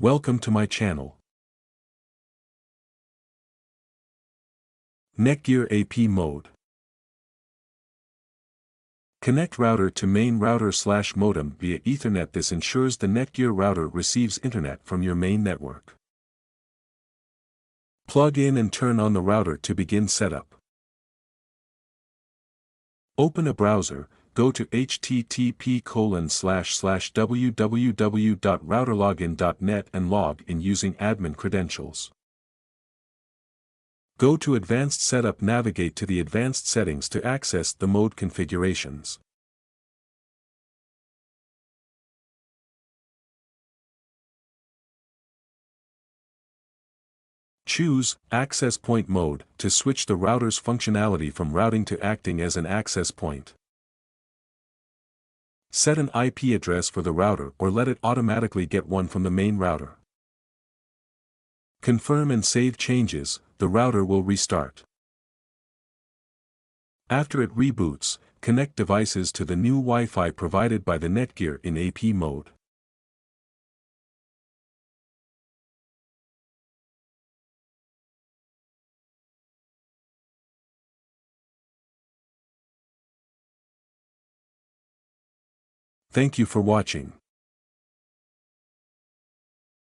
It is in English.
Welcome to my channel. Netgear AP mode. Connect router to main router/modem via Ethernet. This ensures the Netgear router receives internet from your main network. Plug in and turn on the router to begin setup. Open a browser, go to http://www.routerlogin.net and log in using admin credentials. Go to Advanced Setup. Navigate to the Advanced Settings to access the mode configurations. Choose Access Point Mode to switch the router's functionality from routing to acting as an access point. Set an IP address for the router or let it automatically get one from the main router. Confirm and save changes. The router will restart. After it reboots, connect devices to the new Wi-Fi provided by the Netgear in AP mode. Thank you for watching.